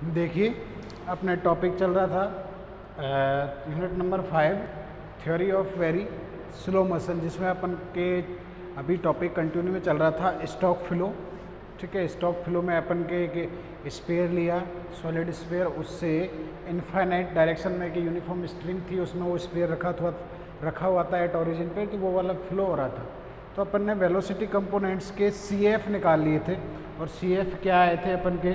देखिए अपना टॉपिक चल रहा था unit number 5 theory of very slow motion, जिसमें अपन के अभी टॉपिक कंटिन्यू में चल रहा था स्टॉक फ्लो। ठीक है, स्टॉक फ्लो में अपन के स्पेयर लिया, सॉलिड स्पेयर, उससे इनफाइनाइट डायरेक्शन में कि यूनिफॉर्म स्ट्रिंग थी, उसमें वो स्पेयर रखा हुआ था एट ओरिजिन पे, तो वो वाला फ्लो हो रहा था। तो अपन ने वेलोसिटी कंपोनेंट्स के CF निकाल लिए थे, और CF क्या आए थे अपन के,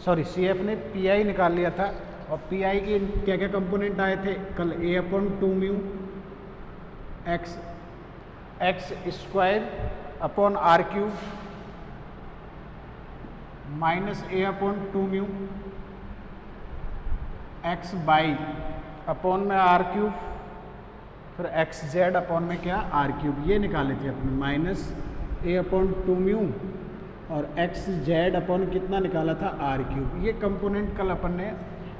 सॉरी CF ने PI निकाल लिया था, और PI के क्या क्या कंपोनेंट आए थे कल, A/2 mu x square upon r³ minus A/2 mu x by upon में r³, फिर xz अपॉन में क्या r³, ये निकाले थे अपने, माइनस A/2 म्यू और xz अपॉन कितना निकाला था r³। ये कंपोनेंट कल अपन ने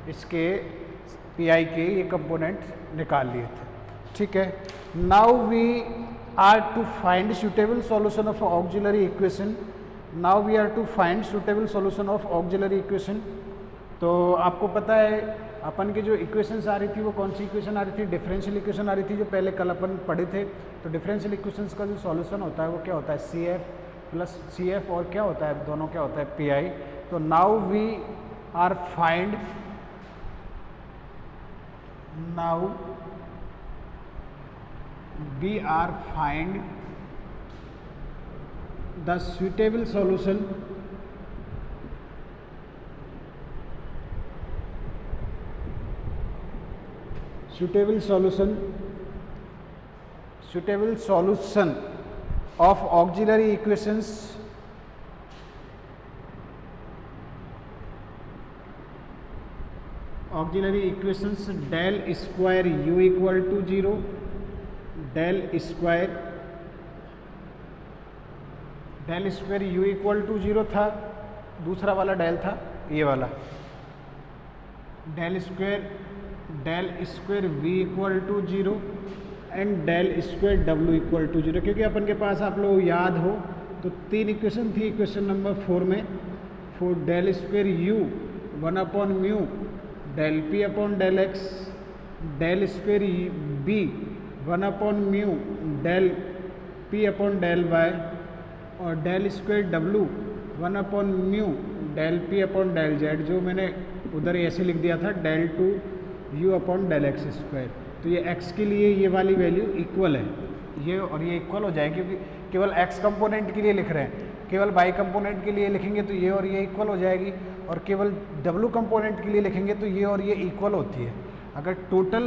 इसके PI के ये कंपोनेंट निकाल लिए थे। ठीक है, now we are to find suitable solution of auxiliary equation. Now we are to find suitable solution of auxiliary equation. तो आपको पता है अपन की जो इक्वेशंस आ रही थी वो कौन सी इक्वेशन आ रही थी, डिफरेंशियल इक्वेशन आ रही थी, जो पहले कल अपन पढ़े थे। तो डिफरेंशियल इक्वेशंस का जो सॉल्यूशन होता है वो क्या होता है, CF प्लस CF, और क्या होता है, दोनों क्या होता है, PI। तो now we are find, now we are find the suitable solution of auxiliary equations del square u equal to 0, del square u equal to 0 था, दूसरा वाला डेल था ये वाला, del square v equal to 0 and del square w equal to 0। क्योंकि अपन के पास, आप लोग याद हो तो 3 इक्वेशन थी इक्वेशन नंबर 4 में, for del square u 1/μ del p upon del x, del square b 1/μ del p upon del y, और del square W 1/μ del P upon del Z, जो मैंने उधर ऐसे लिख दिया था del 2U upon del x square. तो ये x के लिए ये वाली वैल्यू इक्वल है, ये और ये इक्वल हो जाएगी, क्योंकि केवल x कंपोनेंट के लिए लिख रहे हैं, केवल y कंपोनेंट के लिए लिखेंगे तो ये और ये इक्वल हो जाएगी, और केवल W कंपोनेंट के लिए लिखेंगे तो ये और ये इक्वल होती है। अगर टोटल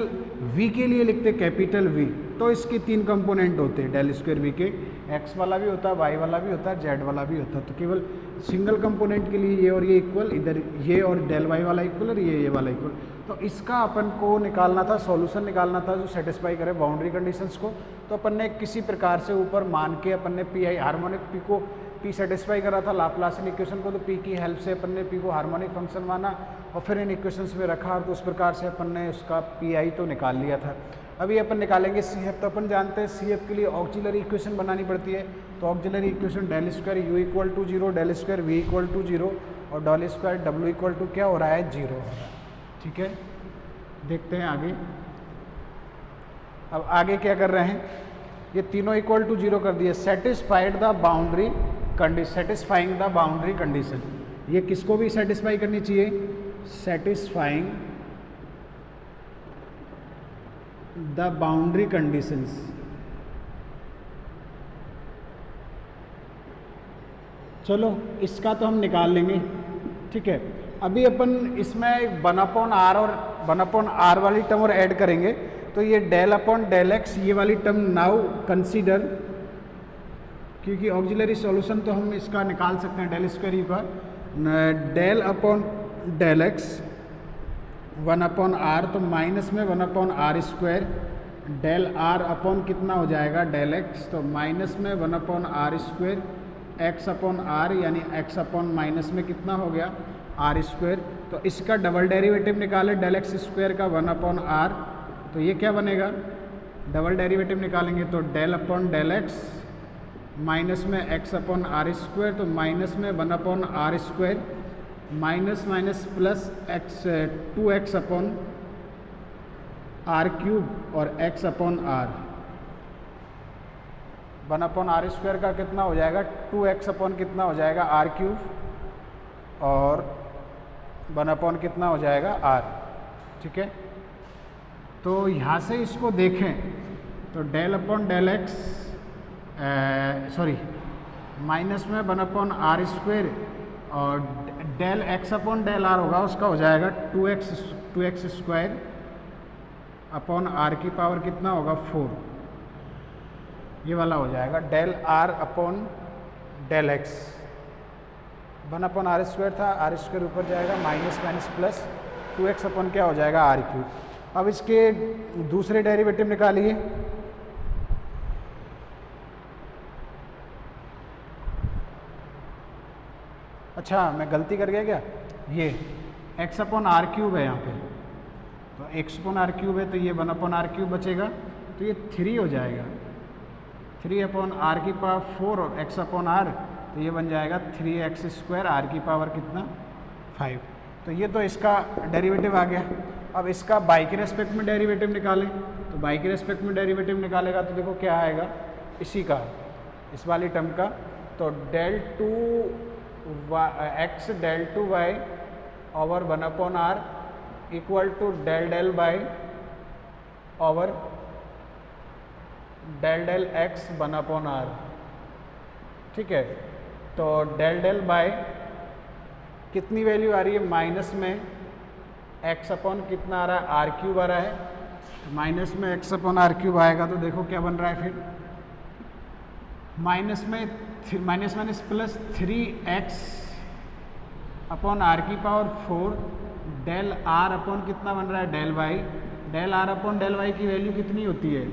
v के लिए लिखते कैपिटल V तो इसके 3 कंपोनेंट होते हैं, डेल स्क्वायर v के, x वाला भी होता है, y वाला भी होता है, z वाला भी होता है। तो केवल सिंगल कंपोनेंट के लिए ये और ये इक्वल, इधर ये और डेल y वाला इक्वल और ये वाला इक्वल। तो इसका अपन को निकालना था, सॉल्यूशन निकालना था जो सेटिस्फाई करे बाउंड्री कंडीशंस को। तो अपन ने किसी प्रकार से ऊपर मान के अपन ने PI हार्मोनिक P को P सेटिस्फाई करा था लाप्लासियन इक्वेशन को, तो P की हेल्प से अपन ने P को हार्मोनिक फंक्शन माना और फिर इन इक्वेशंस में रखा, तो उस प्रकार से अपन ने उसका PI तो निकाल लिया था। अभी अपन निकालेंगे CF। तो अपन जानते हैं CF के लिए ऑक्सिलरी इक्वेशन बनानी पड़ती है। तो auxiliary equation del square u equal to 0, del square v equal to 0 और del square w equal to क्या हो रहा है, 0 हो रहा है। ठीक है, देखते हैं आगे। अब आगे क्या कर रहे हैं, ये तीनों इक्वल टू 0 कर दिए, सेटिस्फाइंग द बाउंड्री कंडीशन। ये किसको भी सेटिस्फाई करनी चाहिए, सेटिस्फाइंग द बाउंड्री कंडीशंस। चलो इसका तो हम निकाल लेंगे। ठीक है, अभी अपन इसमें 1/r और 1/r वाली टर्म और ऐड करेंगे। तो ये डेल अपॉन डेल x, ये वाली टर्म नाउ कंसीडर, क्योंकि ऑक्सिलरी सॉल्यूशन तो हम इसका निकाल सकते हैं डेल स्क्वायर यू का, del upon del x 1/r, तो माइनस में 1/r square, del r upon कितना हो जाएगा डेल x, तो माइनस में 1/r square, x upon r यानी x अपॉन माइनस में कितना हो गया r स्क्वायर। तो इसका डबल डेरिवेटिव निकाले डेल x स्क्वायर का 1/r, तो ये क्या बनेगा, डबल डेरिवेटिव निकालेंगे तो del upon del x minus में एक्स अपॉन आर स्क्वायर, तो माइनस में 1/r स्क्वायर, minus minus plus x 2x upon r cube और x upon r. 1 upon r square का कितना हो जाएगा 2x अपॉन कितना हो जाएगा आर क्यूब और 1 अपॉन कितना हो जाएगा आर। ठीक है, तो यहाँ से इसको देखें तो del upon del x minus में 1 अपॉन आर स्क्वायर और del x upon del r होगा, उसका हो जाएगा 2x स्क्वायर अपॉन आर की पावर कितना होगा 4। ये वाला हो जाएगा del r upon del x. 1 upon r square था, आर स्क्वायर ऊपर जाएगा, minus minus plus 2x upon क्या हो जाएगा आर क्यूब। अब इसके दूसरे डेरिवेटिव निकालिए। अच्छा मैं गलती कर गया क्या, ये x अपॉन आर क्यूब है यहाँ पे, तो x अपॉन आर क्यूब है तो ये 1 अपॉन आर क्यूब बचेगा, तो ये 3 हो जाएगा। 3 अपॉन आर की पावर 4 और x अपॉन आर, तो ये बन जाएगा 3x स्क्वायर आर की पावर कितना 5। तो ये तो इसका डेरिवेटिव आ गया। अब इसका बाई के रेस्पेक्ट में डेरिवेटिव निकालें, तो बाई के रेस्पेक्ट में डेरिवेटिव निकालेगा तो देखो क्या आएगा इसी का, इस वाली टर्म का, तो del 2 x del 2 y over 1 upon r equal to del del y over del del x 1 upon r. ठीक है, तो डेल डेल बाई कितनी वैल्यू आ रही है माइनस में x अपॉन कितना आ रहा है आर क्यूब आ रहा है, माइनस में x अपॉन आर क्यूब आएगा तो देखो क्या बन रहा है फिर माइनस में minus minus plus 3x upon r की पावर 4 डेल आर अपॉन कितना बन रहा है del y. Del r upon del y की वैल्यू कितनी होती है,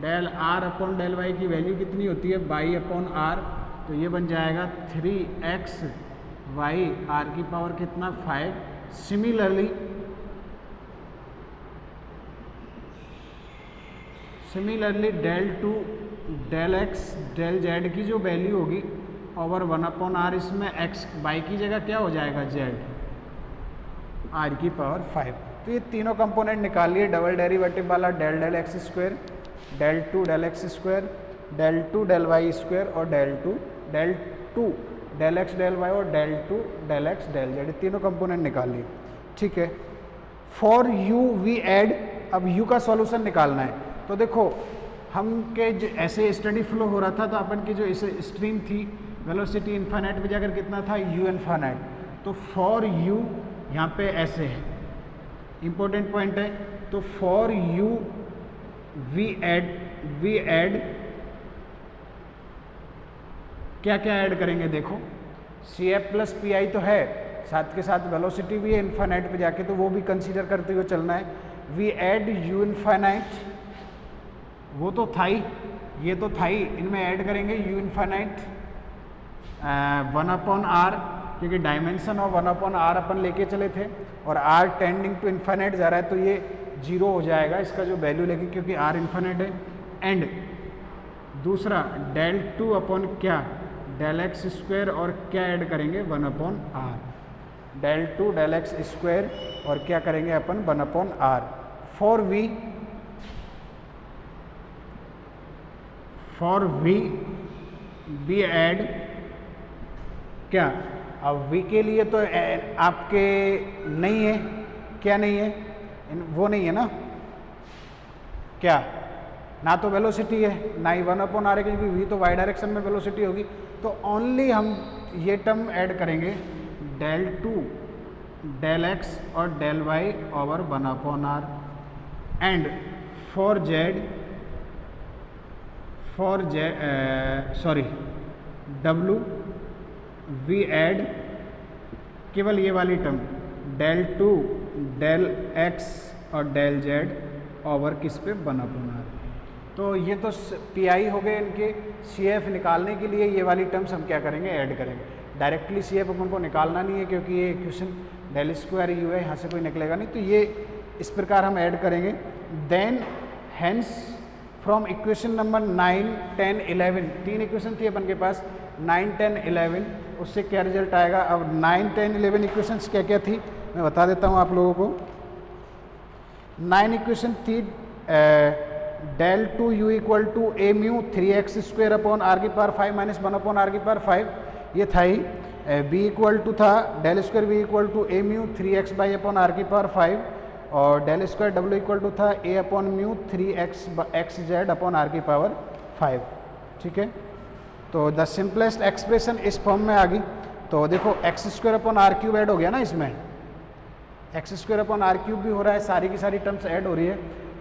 del r upon del y की वैल्यू कितनी होती है बाई अपॉन आर, तो ये बन जाएगा 3x वाई आर की पावर कितना 5। Similarly del 2 del x del z की जो वैल्यू होगी ओवर 1 अपॉन आर, इसमें x बाई की जगह क्या हो जाएगा z आर की पावर 5। तो ये तीनों कंपोनेंट निकाल लिए। डबल डेरिवेटिव वाला del del x square, del 2 del x square, del 2 del y square और del 2 del x del y और del 2 del x del z, तीनों कंपोनेंट निकाल लिए। ठीक है, फॉर यू वी एड, अब यू का सॉल्यूशन निकालना है। तो देखो हम के जो ऐसे स्टडी फ्लो हो रहा था तो अपन की जो इस स्ट्रीम थी वेलोसिटी इन्फाइनाइट पे जाकर कितना था u इन्फाइनाइट, तो फॉर u यहाँ पे ऐसे है, इम्पोर्टेंट पॉइंट है। तो फॉर u वी एड क्या क्या ऐड करेंगे, देखो CF प्लस PI तो है, साथ के साथ वेलोसिटी भी है इन्फाइनाइट पे जाके, तो वो भी कंसीडर करते हुए चलना है। वी एड u इन्फाइनाइट, वो तो था ही, ये तो था ही, इनमें ऐड करेंगे u इन्फाइनाइट 1 अपॉन आर, क्योंकि डायमेंशन ऑफ 1 अपॉन आर अपन लेके चले थे और r टेंडिंग टू इन्फाइनाइट जा रहा है तो ये 0 हो जाएगा इसका जो वैल्यू लेके, क्योंकि r इन्फाइनाइट है। एंड दूसरा डेल 2 अपॉन क्या डेल एक्स स्क्वायर और क्या ऐड करेंगे 1 upon r, del 2 del x square और क्या करेंगे अपन 1 upon r. For we add क्या, अब v के लिए तो आपके नहीं है, क्या नहीं है, वो नहीं है ना, क्या ना तो वेलोसिटी है ना ही 1 अपॉन आर है, क्योंकि v तो y डायरेक्शन में वेलोसिटी होगी, तो ओनली हम ये टर्म ऐड करेंगे डेल 2 डेल x और del y over 1 upon r. And for w we add केवल ये वाली टर्म डेल 2 डेल x और डेल z ओवर किस पे 1 अपॉन आर। तो ये तो PI हो गए इनके, CF निकालने के लिए ये वाली टर्म्स हम क्या करेंगे ऐड करेंगे। डायरेक्टली CF अपन को निकालना नहीं है क्योंकि ये इक्वेशन डेल स्क्वायर u है, यहाँ से कोई निकलेगा नहीं, तो ये इस प्रकार हम ऐड करेंगे। Then hence from equation number 9, 10, 11, तीन इक्वेशन थी अपन के पास 9, 10, 11, उससे क्या रिजल्ट आएगा। अब 9, 10, 11 इक्वेशंस क्या क्या थी मैं बता देता हूँ आप लोगों को। 9 इक्वेशन थी del 2 u equal to a mu 3x square upon r की पावर 5 माइनस 1 अपॉन आर की पावर 5 ये था ही। b इक्वल टू था del square v equal to a mu 3x by upon r की पावर 5 और del square w equal to था a upon mu 3x z upon r की power 5। ठीक है, तो द सिंपलेस्ट एक्सप्रेशन इस form में आ गई। तो देखो x square upon r cube add हो गया ना, इसमें x square upon r cube भी हो रहा है, सारी की सारी टर्म्स ऐड हो रही है।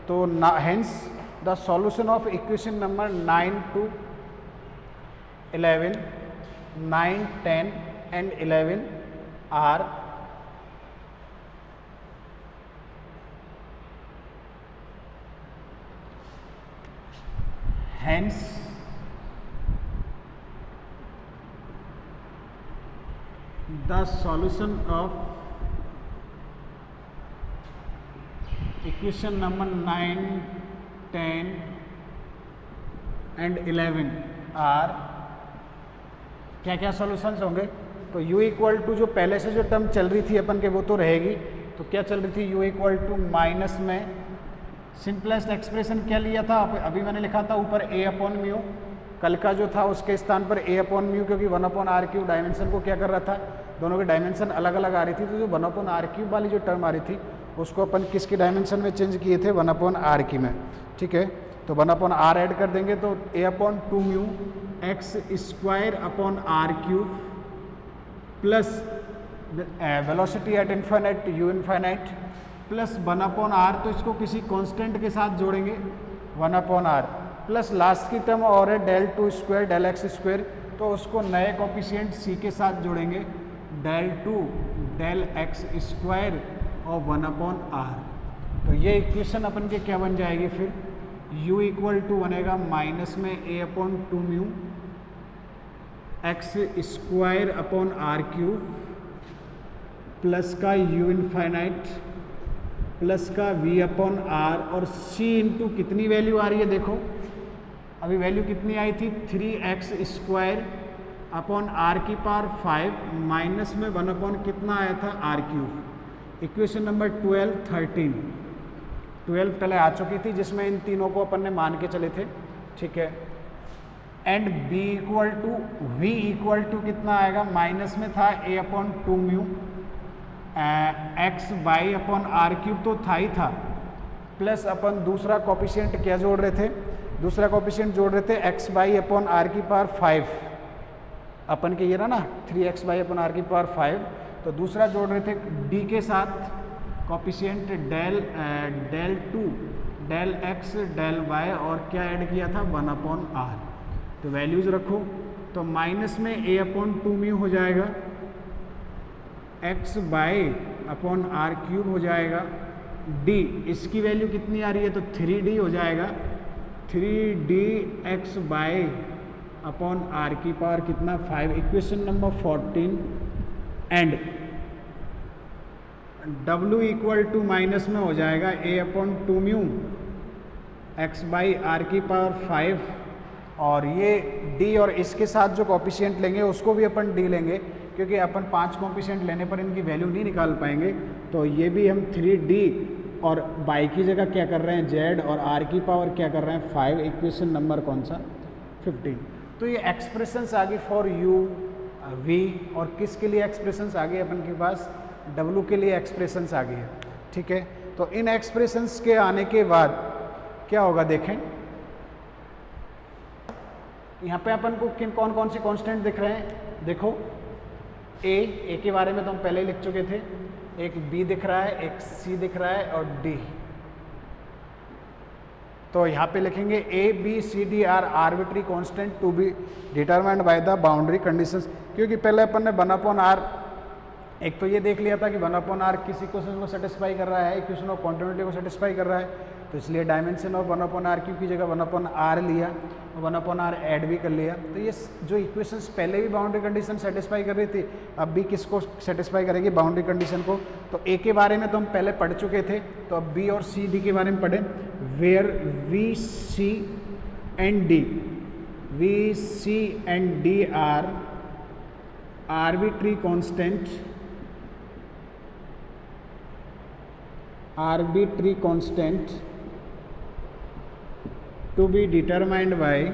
तो hence the solution of equation number 9 to 11, 9, 10 and 11 are hence the solution of equation number 9, 10 and 11 are क्या क्या सॉल्यूशंस होंगे। तो u इक्वल टू जो पहले से जो टर्म चल रही थी अपन के वो तो रहेगी। तो क्या चल रही थी, u इक्वल टू माइनस में सिंपलेस्ट एक्सप्रेशन क्या लिया था अभी मैंने लिखा था ऊपर a अपॉन म्यू, कल का जो था उसके स्थान पर a अपॉन म्यू, क्योंकि 1 अपॉन आर क्यूब डायमेंशन को क्या कर रहा था, दोनों की डायमेंशन अलग अलग आ रही थी। तो जो 1 अपॉन आर क्यूब वाली जो टर्म आ रही थी उसको अपन किसकी डायमेंशन में चेंज किए थे, 1 अपॉन आर की में। ठीक है, तो 1 अपॉन आर ऐड कर देंगे तो a upon 2 mu x square upon r cube plus velocity at infinite u infinite plus 1 upon r, तो इसको किसी कांस्टेंट के साथ जोड़ेंगे 1 अपॉन आर प्लस लास्ट की टर्म और है del 2 square del x square, तो उसको नए कोफिशिएंट c के साथ जोड़ेंगे डेल 2 डेल एक्स स्क्वायर और 1 अपॉन आर। तो ये इक्वेशन अपन के क्या बन जाएगी फिर, u इक्वल टू बनेगा माइनस में a upon 2 mu x square upon r cube plus का u इन्फाइनाइट प्लस का v अपॉन आर और c इंटू कितनी वैल्यू आ रही है देखो, अभी वैल्यू कितनी आई थी 3x स्क्वायर अपॉन आर की पावर 5 माइनस में 1 अपॉन कितना आया था आर क्यूब। इक्वेशन नंबर 12, 12 पहले आ चुकी थी जिसमें इन तीनों को अपन ने मान के चले थे। ठीक है, and b equal to v equal to कितना आएगा, माइनस में था a upon 2 mu x by upon r cube तो था ही था, प्लस अपन दूसरा कोफिशिएंट क्या जोड़ रहे थे, दूसरा कोफिशिएंट जोड़ रहे थे एक्स बाई अपॉन आर की पावर 5, अपन के ये ना 3x बाई अपॉन आर की पावर 5, तो दूसरा जोड़ रहे थे d के साथ coefficient del 2 del x del y और क्या ऐड किया था 1 अपॉन आर। तो वैल्यूज़ रखो, तो माइनस में a अपॉन 2 म्यू हो जाएगा, x by upon r cube हो जाएगा, d इसकी वैल्यू कितनी आ रही है तो 3d हो जाएगा, 3d x by upon r की पावर कितना 5। Equation number 14 and w equal to minus में हो जाएगा a upon 2 mu x by r की पावर 5 और ये d और इसके साथ जो कोफिशिएंट लेंगे उसको भी अपन d लेंगे क्योंकि अपन 5 कोफिशिएंट लेने पर इनकी वैल्यू नहीं निकाल पाएंगे। तो ये भी हम 3d और y की जगह क्या कर रहे हैं z और r की पावर क्या कर रहे हैं 5। इक्वेशन नंबर कौन सा 15। तो ये एक्सप्रेशंस आ गई फॉर u v और किसके लिए एक्सप्रेशंस आ गई अपन के पास w के लिए एक्सप्रेशंस आ गई है। ठीक है, तो इन एक्सप्रेशंस के आने के बाद क्या होगा देखें, यहाँ पे अपन को किन कौन कौन सी कांस्टेंट दिख रहे हैं देखो, a के बारे में तो हम पहले ही लिख चुके थे, एक b दिख रहा है, एक c दिख रहा है और d। तो यहाँ पे लिखेंगे a b c d are arbitrary constant to be determined by the boundary conditions, क्योंकि पहले अपन ने 1 अपॉन आर एक तो ये देख लिया था कि 1 अपॉन आर किस इक्वेशन को सेटिस्फाई कर रहा है, इक्वेशन ऑफ कॉन्टिन्यूटी को सेटिस्फाई कर रहा है, तो इसलिए dimension of 1 upon r cube की जगह 1 अपॉन आर लिया और 1 अपॉन आर ऐड भी कर लिया। तो ये जो इक्वेशंस पहले भी बाउंड्री कंडीशन सेटिस्फाई कर रही थी अब भी किसको सेटिस्फाई करेगी बाउंड्री कंडीशन को। तो ए के बारे में तो हम पहले पढ़ चुके थे, तो अब बी और सी डी के बारे में पढ़ें। Where v c and d, v c and d are arbitrary constant to be determined by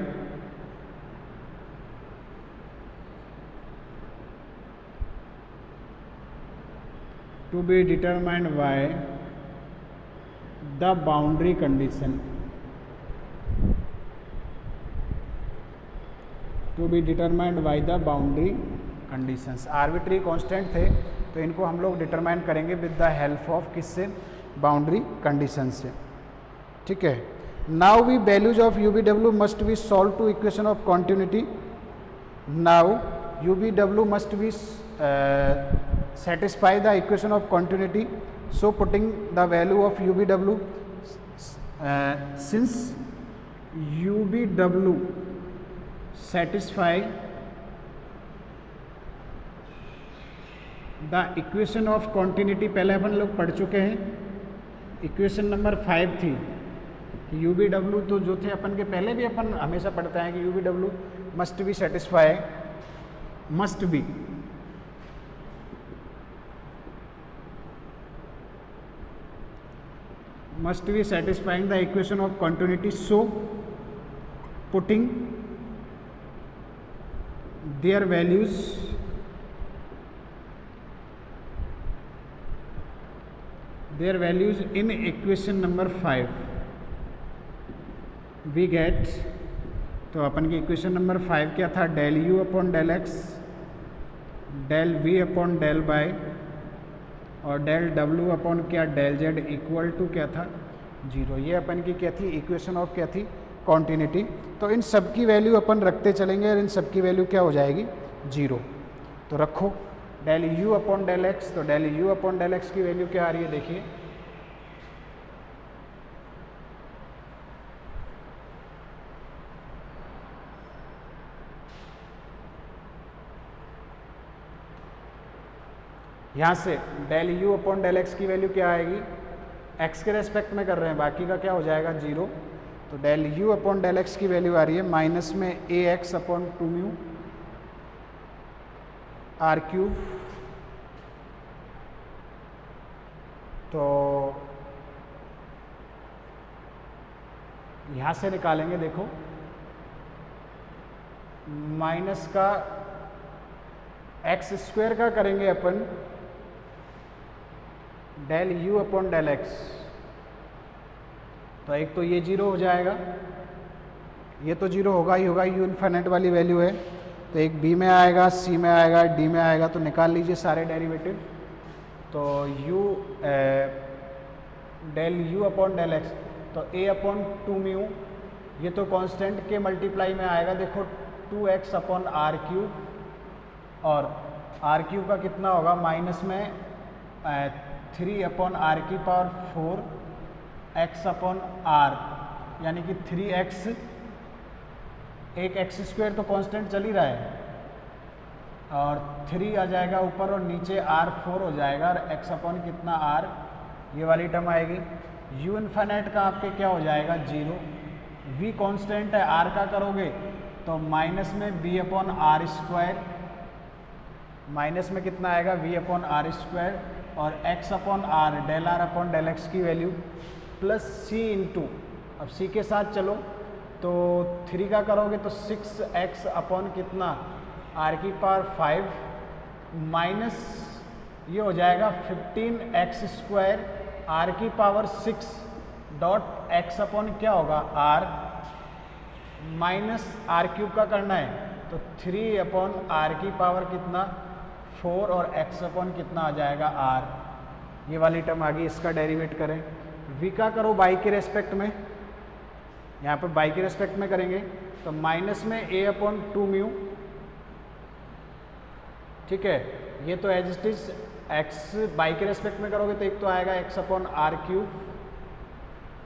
the boundary condition, arbitrary constant थे तो इनको हम लोग डिटरमाइन करेंगे विद द हेल्प ऑफ किससे, बाउंड्री कंडीशन से। ठीक है, now we values of u b डब्ल्यू must be solve to equation of continuity. Now u b डब्ल्यू must be satisfy the equation of continuity, so putting the value of UBW, since UBW satisfy the equation of continuity, पहले अपन लोग पढ़ चुके हैं, equation number 5 थी कि UBW तो जो थे अपन के पहले भी अपन हमेशा पढ़ते हैं कि UBW must be satisfy, must be satisfying the equation of continuity, so putting their values in equation number 5 we get, तो अपन की इक्वेशन नंबर 5 क्या था, del u upon del x, del v upon del y और del डब्ल्यू upon क्या, del z equal to क्या था, 0। ये अपन की क्या थी, इक्वेशन ऑफ क्या थी, कॉन्टिन्यूटी। तो इन सब की वैल्यू अपन रखते चलेंगे और इन सब की वैल्यू क्या हो जाएगी, 0। तो रखो del u upon del x, तो del u upon del x की वैल्यू क्या आ रही है, देखिए यहाँ से del u upon del x की वैल्यू क्या आएगी, एक्स के रेस्पेक्ट में कर रहे हैं, बाकी का क्या हो जाएगा, 0। तो del u upon del x की वैल्यू आ रही है माइनस में a x upon 2 mu r cube. तो यहाँ से निकालेंगे, देखो माइनस का एक्स स्क्वायर का करेंगे अपन del u upon del x, तो एक तो ये 0 हो जाएगा, ये तो 0 होगा ही होगा, यू इन्फिनिट वाली वैल्यू है, तो एक बी में आएगा, सी में आएगा, डी में आएगा, तो निकाल लीजिए सारे डेरिवेटिव। तो u del u upon del x, तो ए अपॉन 2 म्यू, ये तो कांस्टेंट के मल्टीप्लाई में आएगा, देखो 2x अपॉन आर क्यूब, और आर क्यूब का कितना होगा, माइनस में 3 अपॉन आर की पावर 4 x अपॉन आर, यानी कि 3x, एक एक्स स्क्वायर तो कांस्टेंट चल ही रहा है, और 3 आ जाएगा ऊपर और नीचे r4 हो जाएगा, और x अपॉन कितना r, ये वाली टर्म आएगी। u इन्फिनिट का आपके क्या हो जाएगा, 0। v कांस्टेंट है, r का करोगे तो माइनस में b upon r square, minus में कितना आएगा, v अपॉन आर स्क्वायर, और x upon r, del r upon del x की वैल्यू, प्लस c इंटू, अब c के साथ चलो तो 3 का करोगे तो 6x अपॉन कितना, r की पावर 5, माइनस ये हो जाएगा 15x स्क्वायर r की पावर 6 डॉट x अपॉन क्या होगा, r, माइनस r क्यूब का करना है, तो 3 अपॉन r की पावर कितना, 4, और x अपॉन कितना आ जाएगा, r। ये वाली टर्म आ गई, इसका डेरिवेट करें। v का करो बाई के रेस्पेक्ट में, यहाँ पर बाई के रेस्पेक्ट में करेंगे तो माइनस में a अपॉन 2 म्यू, ठीक है, ये तो as it is x by के रेस्पेक्ट में करोगे तो एक तो आएगा x अपॉन आर क्यूब,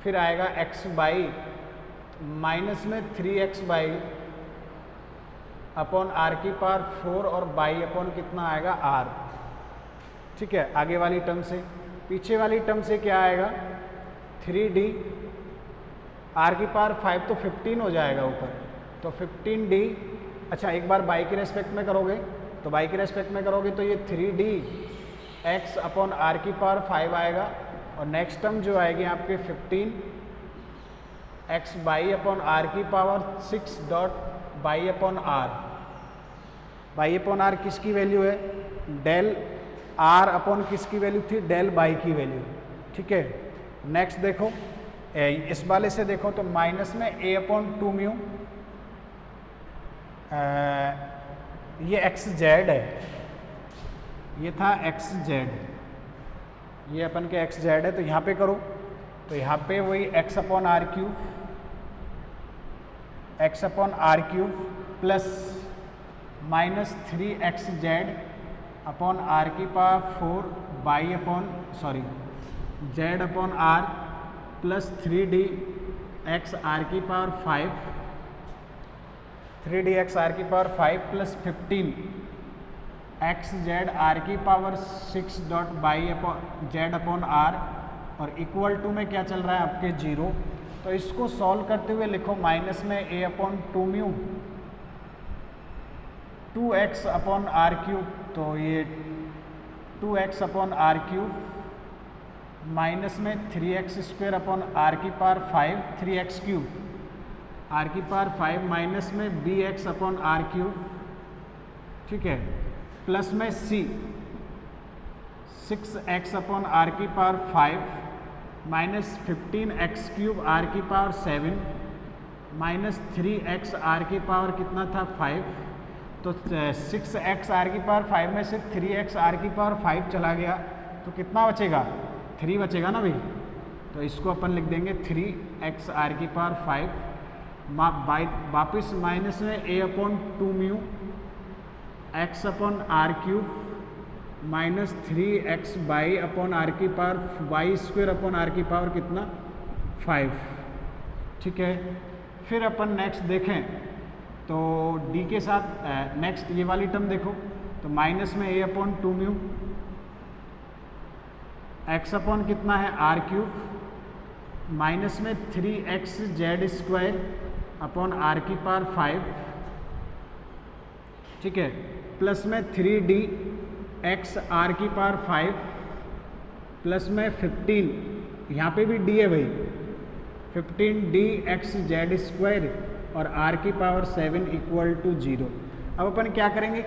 फिर आएगा x बाई माइनस में 3x बाई अपॉन आर की पावर 4, और बाई अपॉन कितना आएगा, r। ठीक है, आगे वाली टर्म से, पीछे वाली टर्म से क्या आएगा, 3d, r की पावर 5 तो 15 हो जाएगा ऊपर, तो 15d, अच्छा एक बार बाई के रेस्पेक्ट में करोगे तो y के रेस्पेक्ट में करोगे तो ये 3d x अपॉन r की पावर 5 आएगा, और नेक्स्ट टर्म जो आएगी आपके 15 x बाई अपॉन r की power 6 dot y upon r। By upon r किसकी वैल्यू है? डेल r अपॉन किसकी वैल्यू थी? डेल बाई की वैल्यू। ठीक है, नेक्स्ट देखो इस वाले से देखो तो माइनस में a अपॉन 2 म्यू, ये एक्स जेड है, ये था एक्स जेड, ये अपन के एक्स जेड है। तो यहाँ पे करो तो यहाँ पे वही x upon r cube, x upon r cube plus minus 3x z upon r की power 4 y upon z upon r plus 3d x r की पावर 5, 3d x आर की power 5 plus 15 x z r की power 6 dot y upon z upon r, और equal to में क्या चल रहा है आपके 0। तो इसको सॉल्व करते हुए लिखो माइनस में a upon 2 mu 2x upon r cube, तो ये 2x upon r cube minus में 3x स्क्वायर अपॉन आर की पावर 5, 3x क्यूब आर की पावर 5 माइनस में bx अपॉन आर क्यूब, ठीक है, प्लस में c 6x अपॉन आर की power 5 minus 15x cube r की पावर 7 माइनस 3x आर की पावर कितना था 5। तो 6x आर की पावर 5 में से 3x आर की पावर 5 चला गया तो कितना बचेगा? 3 बचेगा ना भाई। तो इसको अपन लिख देंगे 3x आर की पावर 5 वापिस माइनस में a upon 2 mu x upon r cube minus 3x by upon r की power y square upon r की पावर कितना 5। ठीक है, फिर अपन नेक्स्ट देखें तो d के साथ नेक्स्ट ये वाली टर्म देखो तो माइनस में a upon 2 mu x upon कितना है आर क्यूब माइनस में 3x z square upon r की पावर 5, ठीक है, प्लस में 3d x आर की पावर 5 प्लस में 15, यहाँ पे भी d है भाई, 15d x जेड स्क्वायर और r की पावर 7 इक्वल टू 0। अब अपन क्या करेंगे,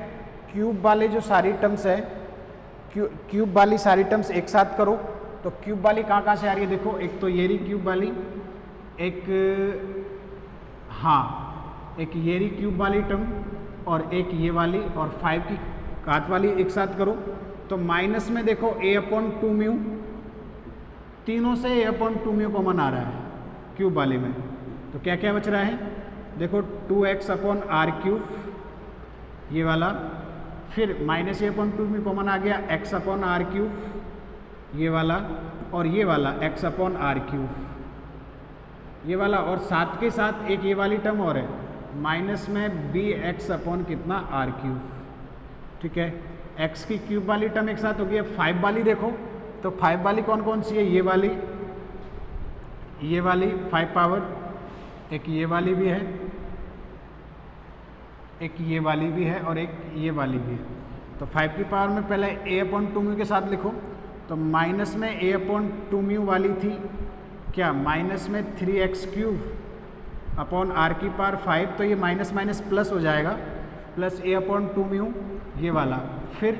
क्यूब वाले जो सारी टर्म्स है क्यूब वाली सारी टर्म्स एक साथ करो। तो क्यूब वाली कहाँ कहाँ से आ रही है देखो, एक तो ये रही क्यूब वाली, एक एक ये रही क्यूब वाली टर्म और एक ये वाली, और 5 की घात वाली एक साथ करो। तो माइनस में देखो a अपॉन 2 म्यू, तीनों से a अपॉन 2 म्यू कॉमन आ रहा है क्यूब वाले में, तो क्या क्या बच रहा है देखो 2x अपॉन आर क्यूब ये वाला, फिर minus a upon 2 mu common आ गया x अपॉन आर क्यूब ये वाला, और ये वाला x अपॉन आर क्यूब ये वाला, और साथ के साथ एक ये वाली टर्म और है माइनस में bx अपॉन कितना आर क्यूब। ठीक है, x की क्यूब वाली टर्म एक साथ हो गई। 5 वाली देखो तो 5 वाली कौन कौन सी है, ये वाली 5 पावर, एक ये वाली भी है, एक ये वाली भी है और एक ये वाली भी है। तो 5 की पावर में पहले a अपॉन 2 म्यू के साथ लिखो, तो माइनस में a अपॉन 2 म्यू वाली थी क्या, माइनस में 3x क्यूब अपॉन आर की पावर 5, तो ये माइनस माइनस प्लस हो जाएगा, प्लस a अपॉन 2 म्यू ये वाला, फिर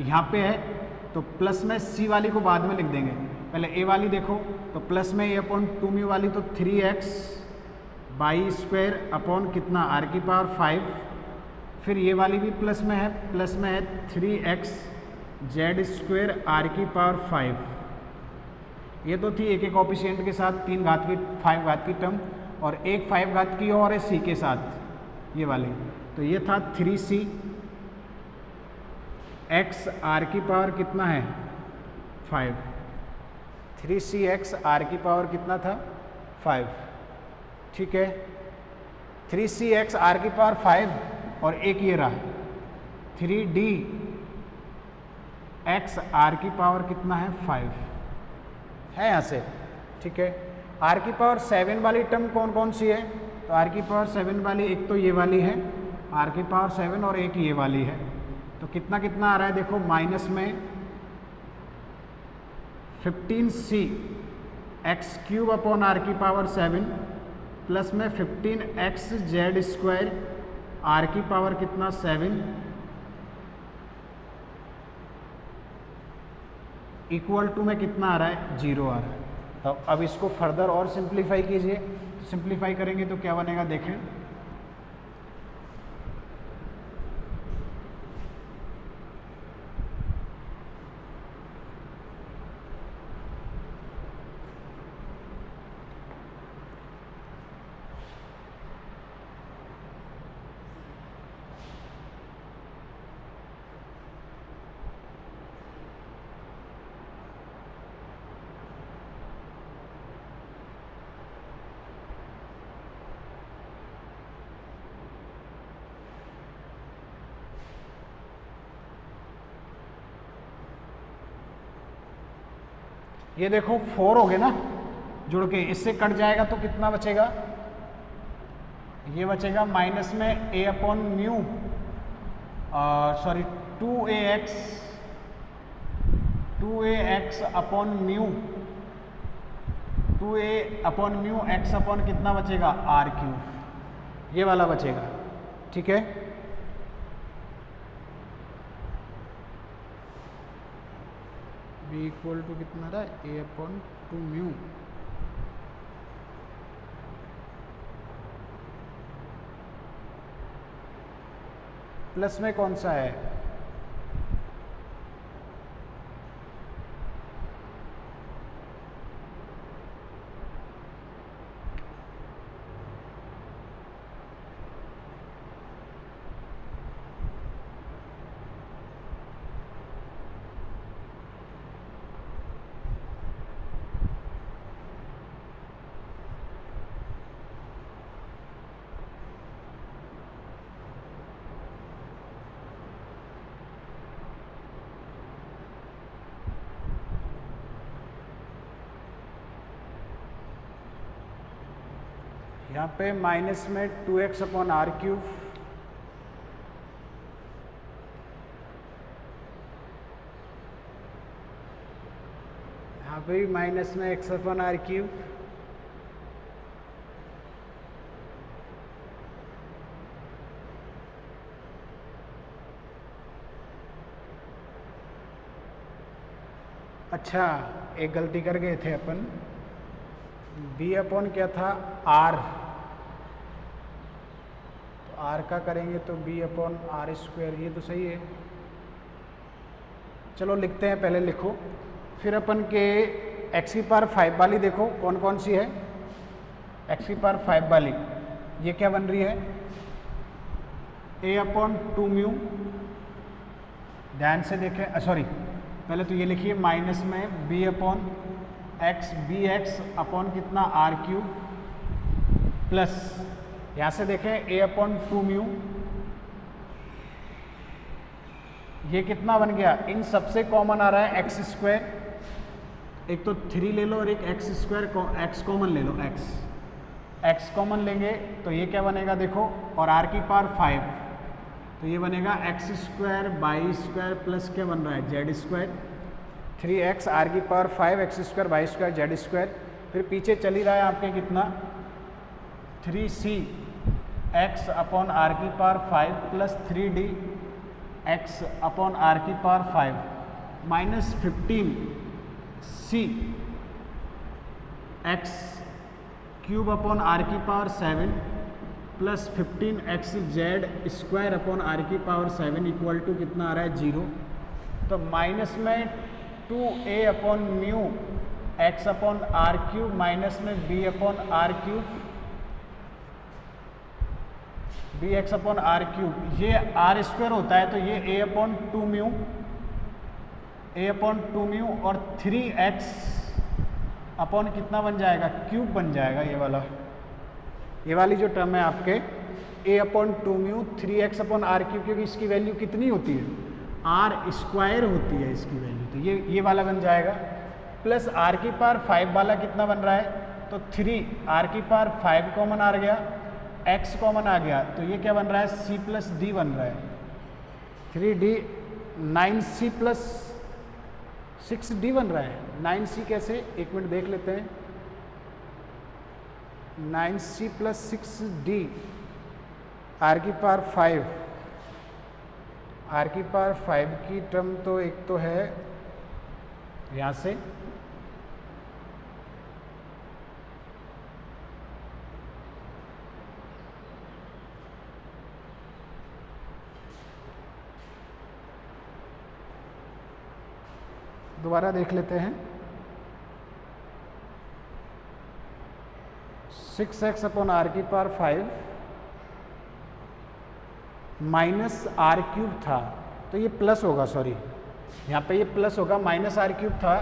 यहाँ पे है तो प्लस में c वाली को बाद में लिख देंगे, पहले a वाली देखो तो प्लस में a अपॉन 2 म्यू वाली तो 3x बाई स्क्वायर अपॉन कितना आर की पावर 5, फिर ये वाली भी प्लस में है, प्लस में है 3x जेड स्क्वायर आर की पावर 5। ये तो थी एक एक ऑफिशिएंट के साथ 3 घात की 5 घात की टर्म, और एक 5 घात की और है c के साथ ये वाले, तो ये था 3c x आर की पावर कितना है 5, 3c x आर की पावर कितना था 5। ठीक है, 3c x आर की पावर 5 और एक ये रहा 3d x आर की पावर कितना है 5 है यहाँ से। ठीक है, आर की पावर 7 वाली टर्म कौन कौन सी है, तो आर की पावर 7 वाली एक तो ये वाली है आर की पावर 7 और एक ये वाली है, तो कितना कितना आ रहा है देखो, माइनस में 15c x cube upon r की पावर 7 प्लस में 15x जेड स्क्वायर आर की पावर कितना 7 इक्वल टू में कितना आ रहा है 0 आ रहा है। तो अब इसको फर्दर और सिंप्लीफाई कीजिए, तो सिंप्लीफाई करेंगे तो क्या बनेगा देखें, ये देखो 4 हो गए ना जुड़ के, इससे कट जाएगा तो कितना बचेगा, ये बचेगा माइनस में a upon mu sorry 2ax upon mu 2a upon mu x upon कितना बचेगा आर क्यूब, ये वाला बचेगा। ठीक है, b इक्वल टू कितना रहा है a अपॉन 2 म्यू प्लस में कौन सा है, यहाँ पे माइनस में 2x अपॉन आर क्यूब, यहाँ पे भी माइनस में x अपॉन आर क्यूब, अच्छा एक गलती कर गए थे अपन, b अपॉन क्या था r, तो r का करेंगे तो b अपॉन आर स्क्वायर, ये तो सही है। चलो लिखते हैं, पहले लिखो, फिर अपन के x की पावर 5 वाली देखो कौन कौन सी है, x की पावर 5 वाली ये क्या बन रही है a अपॉन 2 म्यू, ध्यान से देखें, सॉरी पहले तो ये लिखिए माइनस में b upon x b x upon कितना आर क्यूब प्लस यहाँ से देखें a अपॉन 2 म्यू, ये कितना बन गया, इन सबसे कॉमन आ रहा है एक्स स्क्वायर, एक तो 3 ले लो और एक एक्स स्क्वायर एक्स कॉमन ले लो, एक्स कॉमन लेंगे तो ये क्या बनेगा देखो, और आर की पावर 5 तो ये बनेगा x square y square plus क्या बन रहा है जेड स्क्वायर, 3x आर की power 5 x square y square z square, फिर पीछे चल ही रहा है आपके कितना 3c एक्स अपॉन आर की power 5 plus 3d x upon r की power 5 minus 15c x cube upon r की power 7 plus 15x z square upon r की पावर 7 इक्वल टू कितना आ रहा है 0। तो माइनस में 2a upon mu x upon r cube minus में b upon r cube b x upon r cube, ये आर स्क्वायर होता है तो ये a upon 2 mu, a upon 2 mu और 3x अपॉन कितना बन जाएगा क्यूब बन जाएगा, ये वाली जो टर्म है आपके a upon 2 mu 3x upon r cube, क्योंकि इसकी वैल्यू कितनी होती है आर स्क्वायर होती है इसकी वैल्यू, तो ये वाला बन जाएगा प्लस आर की पावर 5 वाला कितना बन रहा है, तो 3 आर की पावर 5 कॉमन आ गया x कॉमन आ गया तो ये क्या बन रहा है, c प्लस डी बन रहा है। 3d 9c प्लस 6d बन रहा है। 9c कैसे, एक मिनट देख लेते हैं। 9c प्लस 6d आर की पावर 5, आर की पावर 5 की टर्म तो एक तो है यहाँ से, दोबारा देख लेते हैं। 6x अपॉन आर की पावर 5 माइनस आर क्यूब था तो ये प्लस होगा, सॉरी यहाँ पे ये प्लस होगा, माइनस आर क्यूब था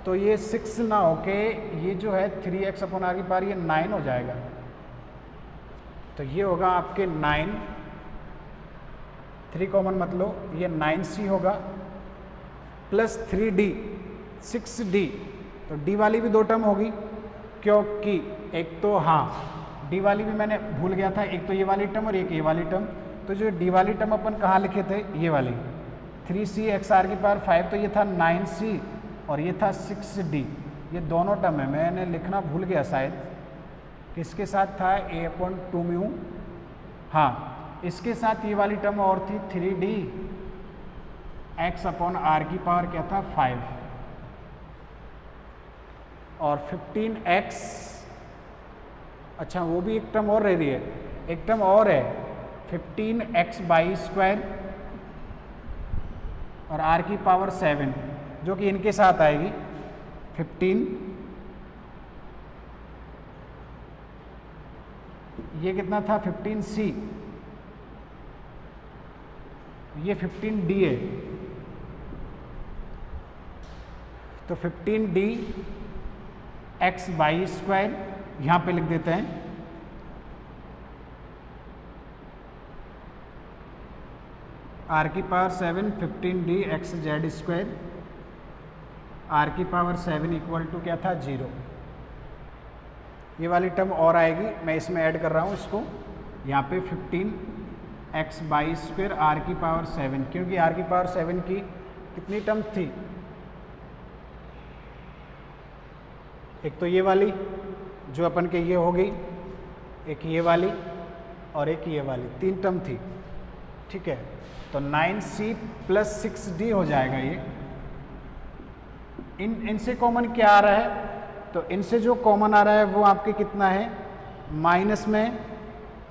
तो ये 6 ना होके ये जो है 3x अपॉन आर की पावर ये 9 हो जाएगा। तो ये होगा आपके 9, 3 कॉमन मत लो, ये 9c होगा प्लस 3d 6d। तो d वाली भी 2 टर्म होगी क्योंकि एक तो हाँ d वाली भी मैंने भूल गया था, एक तो ये वाली टर्म और एक ये वाली टर्म। तो जो d वाली टर्म अपन कहाँ लिखे थे, ये वाली 3c x r की पावर 5, तो ये था 9c और ये था 6d। ये दोनों टर्म है, मैंने लिखना भूल गया शायद, किसके साथ था a अपॉन 2 म्यू, हाँ इसके साथ ये वाली टर्म और थी 3d x अपॉन आर की पावर क्या था 5 और 15x, अच्छा वो भी एक टर्म और रह रही है, एक टर्म और है 15x बाई स्क्वायर और r की पावर 7 जो कि इनके साथ आएगी 15, ये कितना था 15c, ये 15d है तो 15d x बाई स्क्वायर यहाँ पे लिख देते हैं, आर की power 7 15d x z square, r की पावर 7 इक्वल टू क्या था 0। ये वाली टर्म और आएगी, मैं इसमें ऐड कर रहा हूँ इसको, यहाँ पे 15x बाई स्क्वायर आर की पावर 7, क्योंकि आर की पावर 7 की कितनी टर्म्स थी, एक तो ये वाली जो अपन के ये हो गई, एक ये वाली और एक ये वाली, 3 टर्म थी, ठीक है। तो 9c प्लस 6d हो जाएगा ये। इनसे कॉमन क्या आ रहा है, तो इनसे जो कॉमन आ रहा है वो आपके कितना है, माइनस में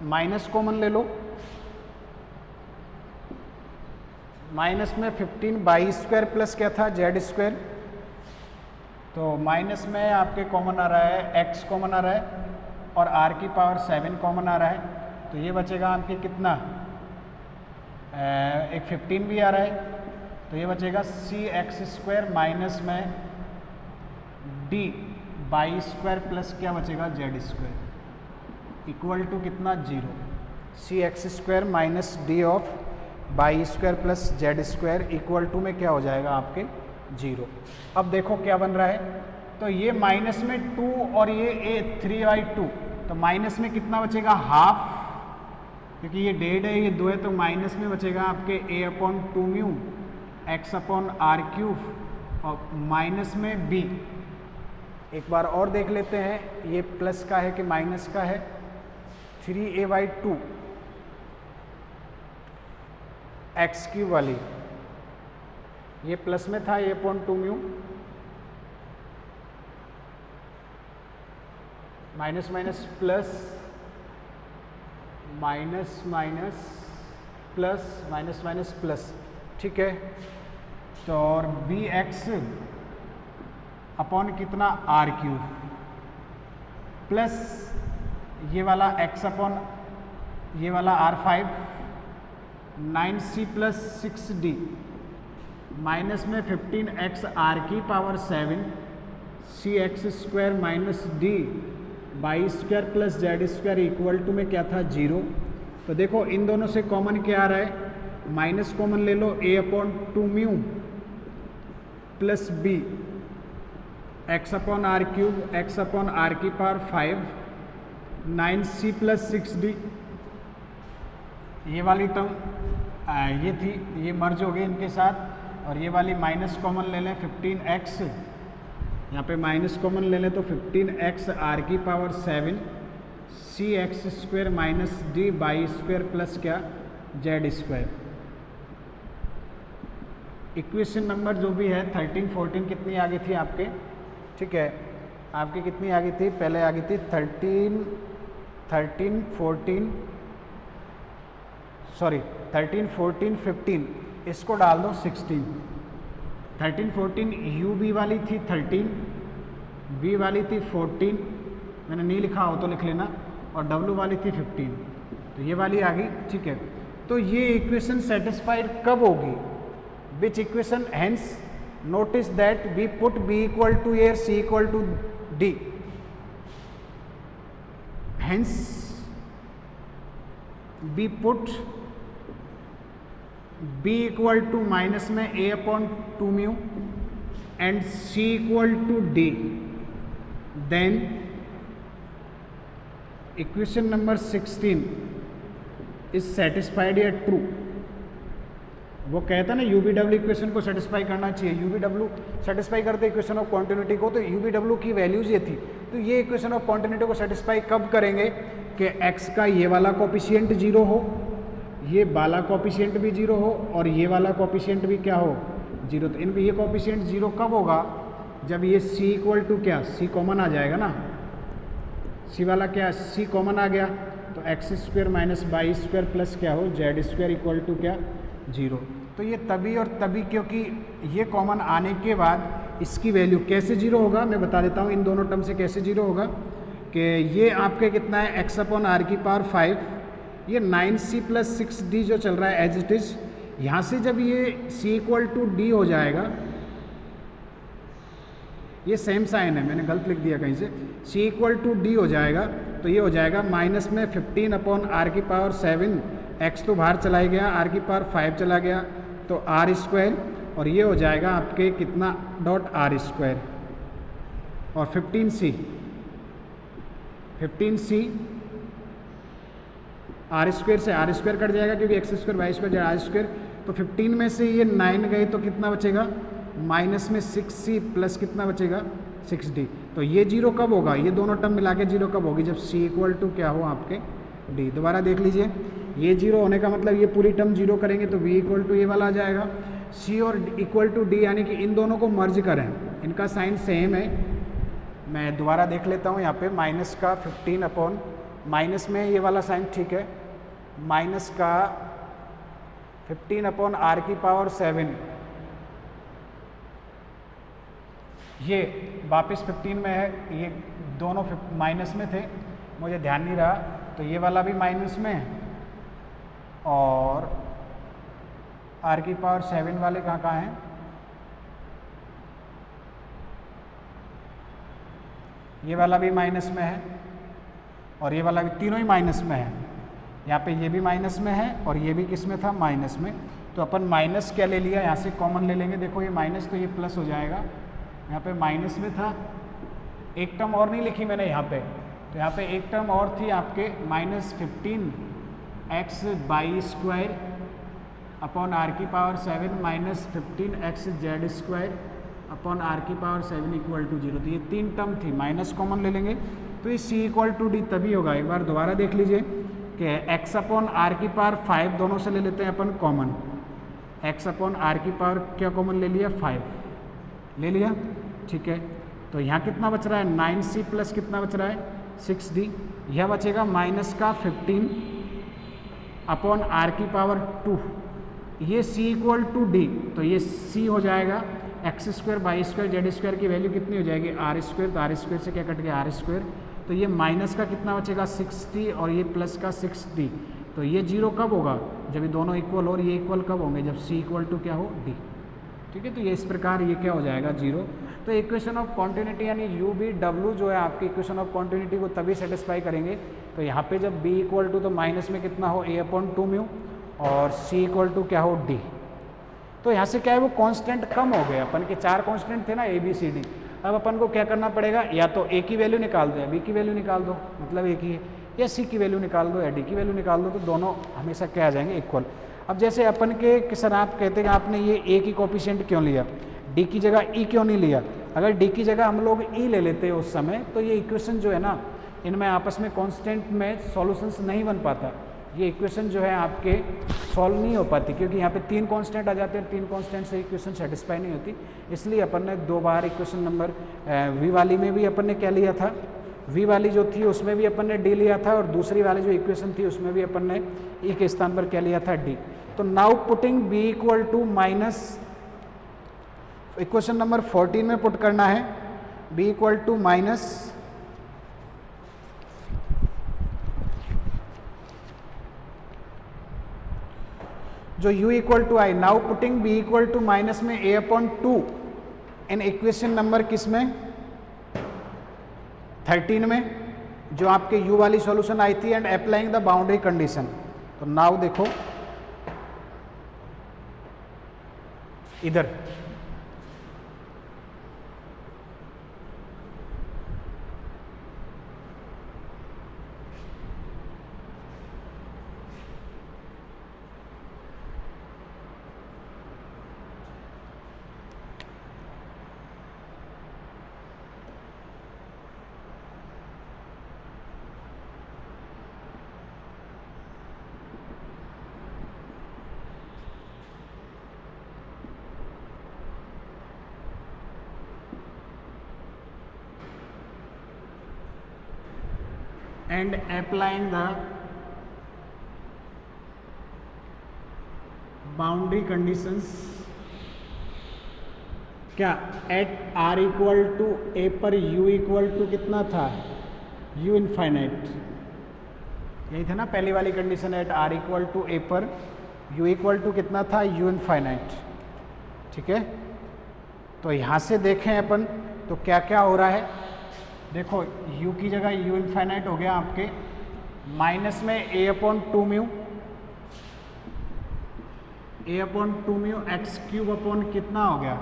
माइनस कॉमन ले लो, माइनस में 15 बाई स्क्वायर प्लस क्या था जेड स्क्वायर, तो माइनस में आपके कॉमन आ रहा है x कॉमन आ रहा है और r की पावर 7 कॉमन आ रहा है, तो ये बचेगा आपके कितना, एक 15 भी आ रहा है तो ये बचेगा सी एक्स स्क्वायर माइनस में डी बाई स्क्वायर प्लस क्या बचेगा जेड स्क्वायर इक्वल टू कितना 0। C x square minus d of y square plus z square equal to में क्या हो जाएगा आपके 0। अब देखो क्या बन रहा है, तो ये माइनस में 2 और ये 3/2, तो माइनस में कितना बचेगा हाफ, क्योंकि ये डेड है ये 2 है, तो माइनस में बचेगा आपके a upon 2 mu x upon r cube और माइनस में b। एक बार और देख लेते हैं, ये प्लस का है कि माइनस का है, 3a/2 एक्स क्यूब वाली, ये प्लस में था a upon 2 mu, minus minus plus, minus minus plus, minus minus plus, ठीक है। तो और बी एक्स अपॉन कितना आर क्यूब प्लस ये वाला x अपॉन ये वाला r5 9c plus 6d minus में 15x आर की power 7 c x square minus d by square plus z square equal to में क्या था 0। तो देखो इन दोनों से कॉमन क्या आ रहा है, माइनस कॉमन ले लो, a upon 2 mu plus b x upon r cube x upon r की पावर 5 9c प्लस 6d ये वाली टर्म ये थी, ये मर्ज हो गई इनके साथ, और ये वाली माइनस कॉमन ले लें 15x, यहाँ पे माइनस कॉमन ले लें तो 15x आर की power 7 c x square minus d by square plus क्या जेड स्क्वायर। इक्वेशन नंबर जो भी है 13 14 कितनी आ गई थी आपके, ठीक है, आपकी कितनी आ गई थी, पहले आ गई थी 13 14 14 15, इसको डाल दो 16, 13 14 यू बी वाली थी 13, बी वाली थी 14, मैंने नहीं लिखा हो तो लिख लेना, और डब्ल्यू वाली थी 15, तो ये वाली आ गई, ठीक है। तो ये इक्वेशन सेटिस्फाइड कब होगी, which equation, hence notice that we put B equal to A, C equal to D, hence B put b equal to minus में a upon 2 mu and c equal to d, then equation number 16 is satisfied या true. वो कहता ना UBW equation को satisfy करना चाहिए, UBW satisfy करते equation of continuity को, तो यूबीडब्ल्यू की वैल्यूज ये थी, तो ये इक्वेशन ऑफ कॉन्टिन्यूटी को सेटिस्फाई कब करेंगे कि x का ये वाला कोफिशिएंट 0 हो, ये वाला कोफिशिएंट भी 0 हो, और ये वाला कोफिशिएंट भी क्या हो 0। तो इनमें ये कोफिशिएंट 0 कब होगा, जब ये c इक्वल टू क्या, c कॉमन आ जाएगा ना, c वाला क्या c कॉमन आ गया, तो x square minus by square plus क्या हो जेड स्क्वायर इक्वल टू क्या 0। तो ये तभी और तभी, क्योंकि ये कॉमन आने के बाद इसकी वैल्यू कैसे 0 होगा, मैं बता देता हूँ इन दोनों टर्म से कैसे 0 होगा, कि ये आपके कितना है एक्स अपॉन आर की पावर 5, ये 9c प्लस 6d जो चल रहा है एज इट इज़, यहाँ से जब ये c इक्वल टू डी हो जाएगा, ये सेम साइन है, मैंने गलत लिख दिया कहीं से, c इक्वल टू डी हो जाएगा, तो ये हो जाएगा माइनस में 15 अपॉन आर की पावर 7, x तो बाहर चला गया, आर की पावर 5 चला गया, तो आर स्क्वायर, और ये हो जाएगा आपके कितना डॉट आर स्क्वायर, और 15c आर स्क्वायर से आर स्क्वायर कट जाएगा, क्योंकि x square y square r square, तो 15 में से ये 9 गए तो कितना बचेगा, माइनस में 6c प्लस कितना बचेगा 6d। तो ये 0 कब होगा, ये दोनों टर्म मिला के 0 कब होगी, जब c इक्वल टू क्या हो आपके d। दोबारा देख लीजिए, ये 0 होने का मतलब ये पूरी टर्म 0 करेंगे तो v इक्वल टू ये वाला आ जाएगा, c और इक्वल टू d, यानी कि इन दोनों को मर्ज करें, इनका साइन सेम है। मैं दोबारा देख लेता हूँ, यहाँ पे माइनस का 15 अपॉन, माइनस में ये वाला साइन ठीक है, माइनस का 15 अपॉन आर की पावर 7, ये वापस 15 में है, ये दोनों माइनस में थे, मुझे ध्यान नहीं रहा, तो ये वाला भी माइनस में है, और आर की पावर 7 वाले कहाँ कहाँ हैं, ये वाला भी माइनस में है, और ये वाला भी, तीनों ही माइनस में है, यहाँ पे ये भी माइनस में है, और ये भी किस में था माइनस में। तो अपन माइनस क्या ले लिया, यहाँ से कॉमन ले लेंगे, देखो ये माइनस तो ये प्लस हो जाएगा, यहाँ पे माइनस में था, एक टर्म और नहीं लिखी मैंने यहाँ पे, तो यहाँ पे एक टर्म और थी आपके minus 15x y square upon r की power 7 minus 15x z square upon r की पावर 7 इक्वल टू 0। तो ये 3 टर्म थी, माइनस कॉमन ले लेंगे तो ये c इक्वल टू डी तभी होगा। एक बार दोबारा देख लीजिए कि x अपॉन आर की पावर 5 दोनों से ले लेते हैं अपन कॉमन, x अपॉन आर की पावर क्या कॉमन ले लिया 5 ले लिया, ठीक है। तो यहाँ कितना बच रहा है 9c प्लस कितना बच रहा है 6d, यह बचेगा माइनस का 15 अपॉन आर की पावर 2, ये c इक्वल टू डी, तो ये c हो जाएगा x square y square z square की वैल्यू कितनी हो जाएगी आर स्क्वायर, तो आर स्क्वायर से क्या कट गया आर स्क्वायर, तो ये माइनस का कितना बचेगा 6d और ये प्लस का 6d। तो ये 0 कब होगा, जब ये दोनों इक्वल और ये इक्वल कब होंगे, जब c इक्वल टू क्या हो d, ठीक है। तो ये इस प्रकार ये क्या हो जाएगा 0। तो इक्वेशन ऑफ कॉन्टिन्यूटी यानी u v w जो है आपकी इक्वेशन ऑफ कॉन्टिन्यूटी को तभी सेटिस्फाई करेंगे, तो यहाँ पे जब b इक्वल टू तो माइनस में कितना हो a अपॉन 2 म्यू और c इक्वल टू क्या हो d। तो यहाँ से क्या है वो कांस्टेंट कम हो गए, अपन के 4 कांस्टेंट थे ना a b c d, अब अपन को क्या करना पड़ेगा, या तो a की वैल्यू निकाल दो या b की वैल्यू निकाल दो, मतलब एक ही है, या सी की वैल्यू निकाल दो या डी की वैल्यू निकाल दो, तो दोनों हमेशा क्या आ जाएंगे, इक्वल। अब जैसे अपन के सर आप कहते हैं कि आपने ये ए की कोफिशिएंट क्यों लिया, डी की जगह ई क्यों नहीं लिया। अगर डी की जगह हम लोग ई ले लेते हैं उस समय, तो ये इक्वेशन जो है ना, इनमें आपस में कांस्टेंट में सॉल्यूशंस नहीं बन पाता, ये इक्वेशन जो है आपके सॉल्व नहीं हो पाती, क्योंकि यहाँ पे 3 कांस्टेंट आ जाते हैं, 3 कांस्टेंट से इक्वेशन सेटिस्फाई नहीं होती। इसलिए अपन ने 2 बार इक्वेशन नंबर वी वाली में भी अपन ने क्या लिया था, वी वाली जो थी उसमें भी अपन ने डी लिया था, और दूसरी वाली जो इक्वेशन थी उसमें भी अपन ने ई के स्थान पर क्या लिया था, डी। तो now putting b equal to minus, equation number 14 में पुट करना है बी इक्वल टू माइनस जो u इक्वल टू आई। Now putting b equal to minus में a upon 2 in equation number किस में, 13 में, जो आपके u वाली सॉल्यूशन आई थी, and applying the boundary condition. तो नाउ देखो इधर and applying the boundary conditions, क्या at r equal to a पर u इक्वल टू कितना था, u इनफाइनाइट, यही था ना पहली वाली condition, at r equal to a पर u इक्वल टू कितना था, u इनफाइनाइट। ठीक है, तो यहाँ से देखें अपन तो क्या क्या हो रहा है, देखो u की जगह u इनफाइनाइट हो गया आपके, माइनस में a upon 2 mu, a upon 2 mu x cube upon कितना हो गया,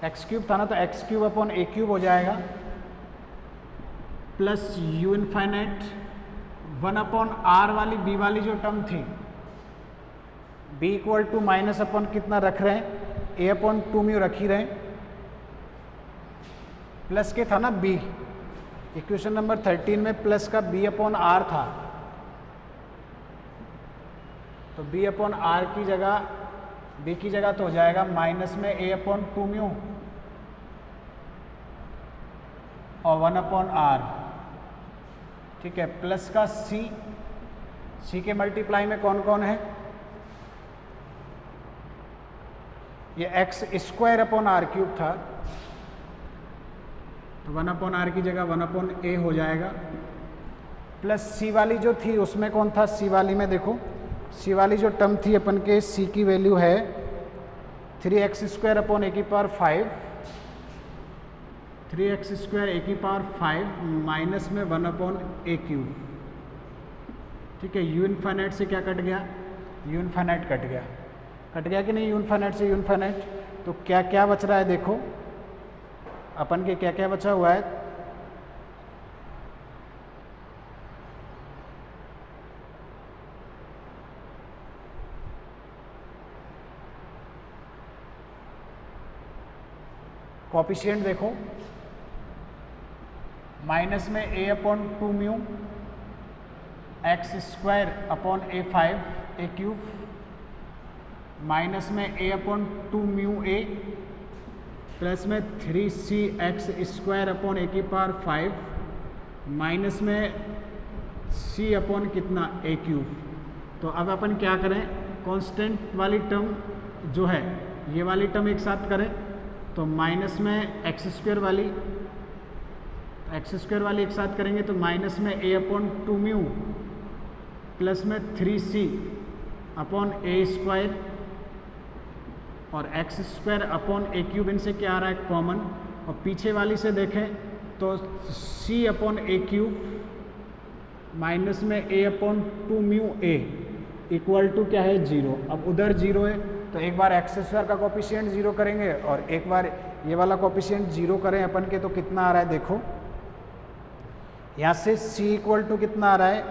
एक्स क्यूब था ना, तो x cube upon a cube हो जाएगा, plus u infinite 1 upon r वाली b वाली जो टर्म थी, b equal to minus upon कितना रख रहे हैं, a अपॉन 2 म्यू रख ही रहे हैं, प्लस के था ना b, इक्वेशन नंबर 13 में प्लस का b अपॉन आर था, तो b अपॉन आर की जगह, b की जगह तो हो जाएगा माइनस में a अपॉन 2 म्यू और 1 अपॉन आर। ठीक है, प्लस का c के मल्टीप्लाई में कौन कौन है, ये x square upon r cube था, तो 1 अपॉन आर की जगह 1 अपॉन ए हो जाएगा, प्लस सी वाली जो थी उसमें कौन था, सी वाली में देखो, सी वाली जो टर्म थी अपन के, सी की वैल्यू है 3x स्क्वायर अपॉन ए की पावर 5, 3x स्क्वायर ए की पावर 5 माइनस में 1 अपॉन ए क्यूब। ठीक है, यू इनफाइनाइट से क्या कट गया, यू इनफाइनाइट कट गया कि नहीं, यू इनफाइनाइट से यू इनफाइनाइट, तो क्या क्या बच रहा है, देखो अपन के क्या क्या बचा हुआ है, कोफिशिएंट देखो, माइनस में a upon 2 mu x square upon a5 A cube, minus में a upon 2 mu a, plus में 3c एक्स स्क्वायर अपॉन ए की पावर 5 माइनस में c अपॉन कितना ए क्यूब। तो अब अपन क्या करें, कांस्टेंट वाली टर्म जो है ये वाली टर्म एक साथ करें, तो माइनस में एक्स स्क्वायर वाली एक साथ करेंगे, तो माइनस में a अपॉन 2 म्यू प्लस में 3c अपॉन ए स्क्वायर और x square upon a cube, इनसे क्या आ रहा है कॉमन, और पीछे वाली से देखें तो c upon a cube minus में a upon 2 mu a equal to क्या है 0। अब उधर 0 है तो एक बार एक्स स्क्वायर का कोफिशिएंट 0 करेंगे और एक बार ये वाला कोफिशिएंट 0 करें अपन के, तो कितना आ रहा है देखो, यहाँ से c इक्वल टू कितना आ रहा है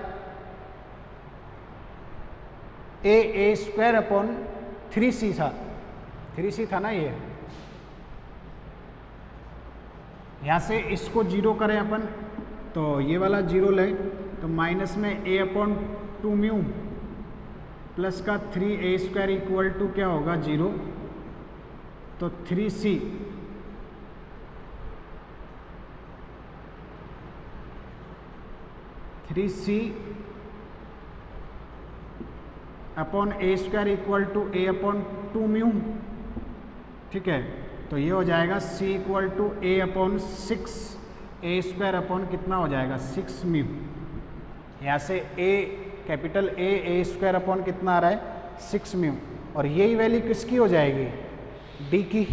ए स्क्वायर अपॉन 3c था, 3c था ना ये। यहाँ से इसको जीरो करें अपन तो ये वाला जीरो ले तो माइनस में a अपॉन 2 म्यू प्लस का 3a स्क्वायर इक्वल टू क्या होगा 0, तो 3c upon a square equal to a upon 2 mu. ठीक है, तो ये हो जाएगा c equal to a upon 6 a square upon कितना हो जाएगा 6 म्यू। यहाँ से a capital A square upon कितना आ रहा है 6 म्यू, और यही वैल्यू किसकी हो जाएगी d की,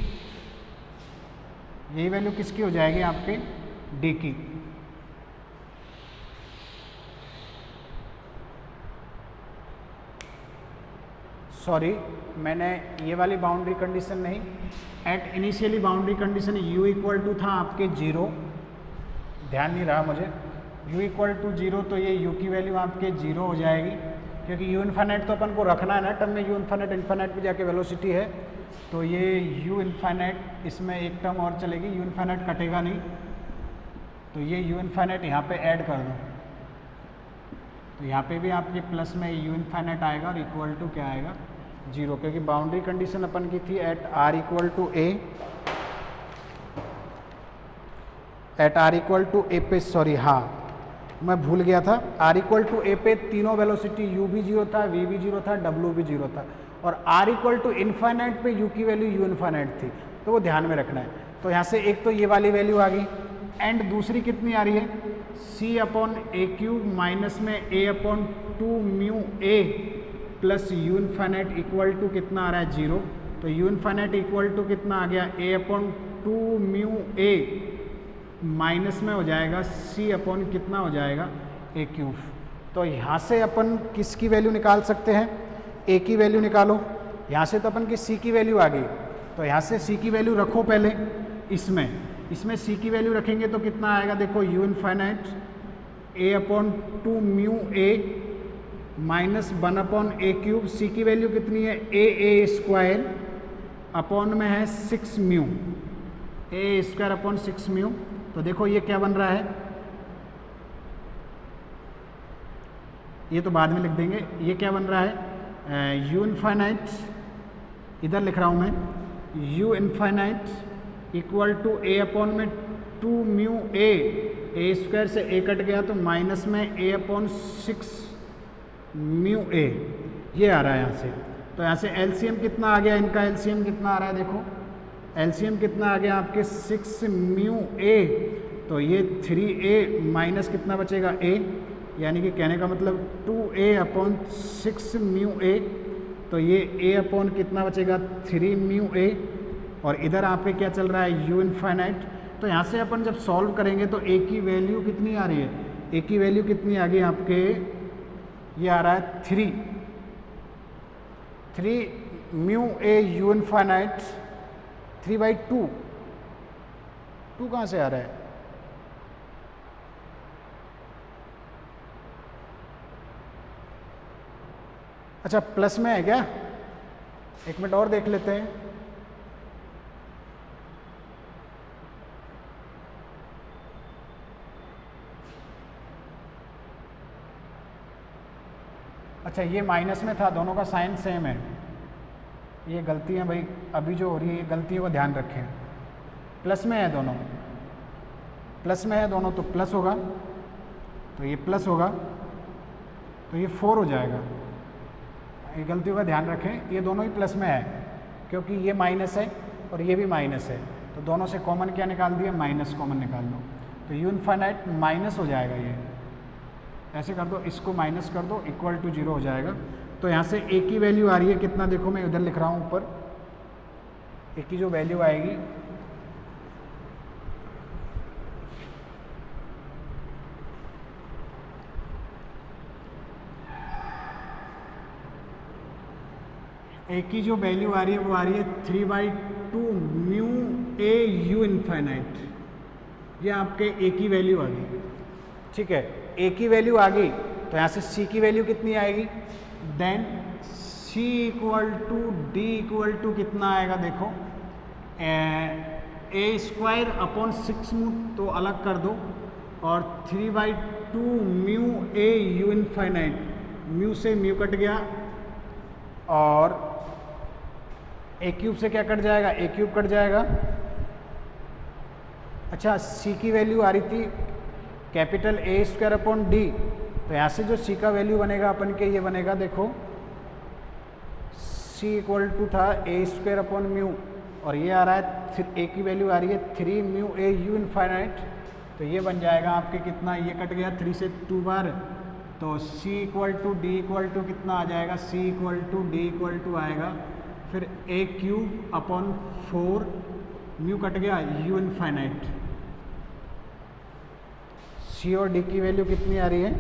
यही वैल्यू किसकी हो जाएगी आपके d की। सॉरी, मैंने ये वाली बाउंड्री कंडीशन नहीं, at initially boundary condition u equal to था आपके 0, ध्यान नहीं रहा मुझे, u इक्वल टू 0, तो ये u की वैल्यू आपके 0 हो जाएगी, क्योंकि u इन्फाइनाइट तो अपन को रखना है ना टर्म में, u इन्फाइनाइट इन्फाइनाइट पे जाके वेलोसिटी है, तो ये u इन्फाइनाइट इसमें एक टर्म और चलेगी, u इन्फाइनाइट कटेगा नहीं, तो ये u इन्फाइनाइट यहाँ पे ऐड कर दो, तो यहाँ पे भी आपके प्लस में u इन्फाइनाइट आएगा और इक्वल टू क्या आएगा 0, क्योंकि बाउंड्री कंडीशन अपन की थी at r equal to a, at r equal to a पे, सॉरी हाँ मैं भूल गया था, r इक्वल टू a पे तीनों वेलोसिटी u भी 0 था, v भी 0 था, w भी 0 था, और r इक्वल टू इन्फाइनाइट पे u की वैल्यू u इन्फाइनाइट थी, तो वो ध्यान में रखना है। तो यहाँ से एक तो ये वाली वैल्यू आ गई, एंड दूसरी कितनी आ रही है c upon a cube minus में a upon 2 mu a plus u infinite equal to कितना आ रहा है 0, तो u इन्फाइनाइट इक्वल टू कितना आ गया a upon 2 mu a minus में हो जाएगा c अपॉन कितना हो जाएगा a क्यूब। तो यहाँ से अपन किसकी वैल्यू निकाल सकते हैं, a की वैल्यू निकालो, यहाँ से तो अपन की c की वैल्यू आ गई, तो यहाँ से c की वैल्यू रखो पहले, इसमें c की वैल्यू रखेंगे तो कितना आएगा, देखो u infinite a upon 2 mu a minus 1 upon a cube, c की वैल्यू कितनी है a स्क्वायर अपॉन में है 6 mu, a square upon 6 mu. तो देखो ये क्या बन रहा है, ये तो बाद में लिख देंगे, ये क्या बन रहा है u इन्फाइनाइट, इधर लिख रहा हूँ मैं, u infinite equal to a upon में 2 म्यू a स्क्वायर से a कट गया तो माइनस में a अपॉन 6 म्यू a, ये आ रहा है यहाँ से। तो यहाँ से एलसीएम कितना आ गया, इनका एलसीएम कितना आ रहा है, देखो एलसीएम कितना आ गया आपके 6 म्यू a, तो ये 3a माइनस कितना बचेगा a, यानी कि कहने का मतलब 2a अपॉन 6 म्यू a, तो ये a अपॉन कितना बचेगा 3 म्यू a, और इधर आपके क्या चल रहा है u इन्फाइनाइट। तो यहाँ से अपन जब सॉल्व करेंगे तो a की वैल्यू कितनी आ रही है, a की वैल्यू कितनी आ गई आपके, ये आ रहा है 3 म्यू a u इन्फाइनाइट 3/2, 2 कहाँ से आ रहा है, अच्छा प्लस में है क्या, एक मिनट और देख लेते हैं, अच्छा ये माइनस में था, दोनों का साइन सेम है, ये गलतियाँ भाई अभी जो हो रही है गलतियों का ध्यान रखें, प्लस में है दोनों, प्लस में है दोनों तो प्लस होगा, तो ये प्लस होगा तो ये 4 हो जाएगा, ये गलतियों का ध्यान रखें, ये दोनों ही प्लस में है क्योंकि ये माइनस है और ये भी माइनस है, तो दोनों से कॉमन क्या निकाल दिया, माइनस कॉमन निकाल लो, तो u इन्फाइनाइट माइनस हो जाएगा, ये ऐसे कर दो, इसको माइनस कर दो, इक्वल टू 0 हो जाएगा। तो यहाँ से a की वैल्यू आ रही है कितना, देखो मैं उधर लिख रहा हूँ ऊपर, a की जो वैल्यू आएगी a की जो वैल्यू आ रही है वो आ रही है 3/2 म्यू a u इन्फाइनाइट, ये आपके a की वैल्यू आ गई, ठीक है, a की वैल्यू आ गई, तो यहाँ से c की वैल्यू कितनी आएगी, then C equal to D equal to कितना आएगा देखो, ए स्क्वायर अपॉन 6 म्यू तो अलग कर दो, और 3/2 mu A you infinite, mu से म्यू कट गया और ए क्यूब से क्या कट जाएगा, ए क्यूब कट जाएगा। अच्छा, सी की वैल्यू आ रही थी capital A square upon D, तो यहाँ से जो सी का वैल्यू बनेगा अपन के ये बनेगा देखो, सी इक्वल टू था ए स्क्वायर अपॉन म्यू, और ये आ रहा है फिर ए की वैल्यू आ रही है 3 म्यू ए यू इनफाइनाइट, तो ये बन जाएगा आपके कितना, ये कट गया 3 से 2 बार, तो c equal to D equal to कितना आ जाएगा, c equal to D equal to आएगा फिर a cube upon 4 mu cut गया यू इनफाइनाइट। सी और डी की वैल्यू कितनी आ रही है,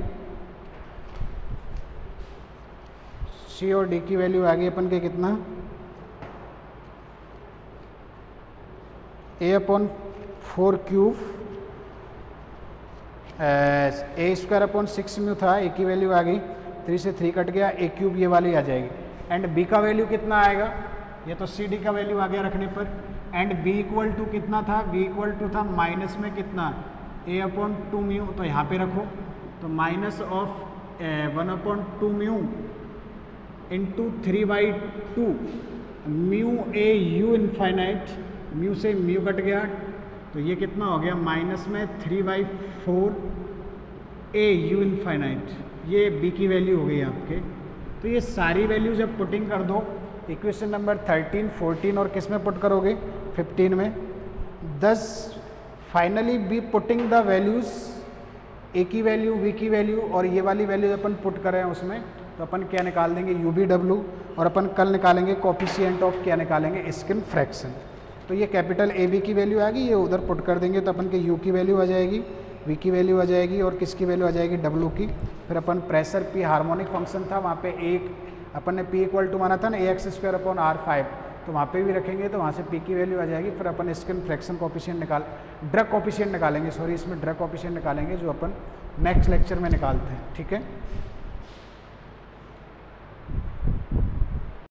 सी और डी की वैल्यू आ गई अपन के कितना, ए अपॉन 4 क्यूब, ए स्क्वायर अपॉन 6 म्यू था, ए की वैल्यू आ गई 3 से 3 कट गया, ए क्यूब ये वाली आ जाएगी, एंड बी का वैल्यू कितना आएगा, ये तो सी डी का वैल्यू आ गया रखने पर, एंड बी इक्वल टू कितना था, बी इक्वल टू था माइनस में कितना, ए अपॉन 2 म्यू, तो यहाँ पे रखो, तो minus of 1 upon 2 mu into 3/2 mu A you infinite, mu से म्यू कट गया, तो ये कितना हो गया माइनस में 3/4 ए यू इनफाइनाइट, ये बी की वैल्यू हो गई आपके। तो ये सारी वैल्यू जब पुटिंग कर दो इक्वेशन नंबर 13, 14 और किस में पुट करोगे, 15 में, thus finally by putting the values, a की वैल्यू, वी की वैल्यू और ये वाली वैल्यू अपन पुट करें उसमें, तो अपन क्या निकाल देंगे, यू बी डब्ल्यू, और अपन कल निकालेंगे कोफिशिएंट ऑफ क्या निकालेंगे, स्किन फ्रैक्शन। तो ये कैपिटल ए बी की वैल्यू आ गई, ये उधर पुट कर देंगे तो अपन के यू की वैल्यू आ जाएगी, वी की वैल्यू आ जाएगी और किसकी वैल्यू आ जाएगी, डब्ल्यू की। फिर अपन प्रेशर पी हार्मोनिक फंक्शन था वहाँ पे एक अपन ने पी इक्वल टू माना था ना, ए एक्स स्क्वायर अपॉन R5, तो वहाँ पे भी रखेंगे तो वहाँ से पी की वैल्यू आ जाएगी। फिर अपन स्किन फ्रैक्शन कोफिशिएंट निकाल, ड्रग कोफिशिएंट निकालेंगे, सॉरी इसमें ड्रग कोफिशिएंट निकालेंगे जो अपन नेक्स्ट लेक्चर में निकालते हैं, ठीक है।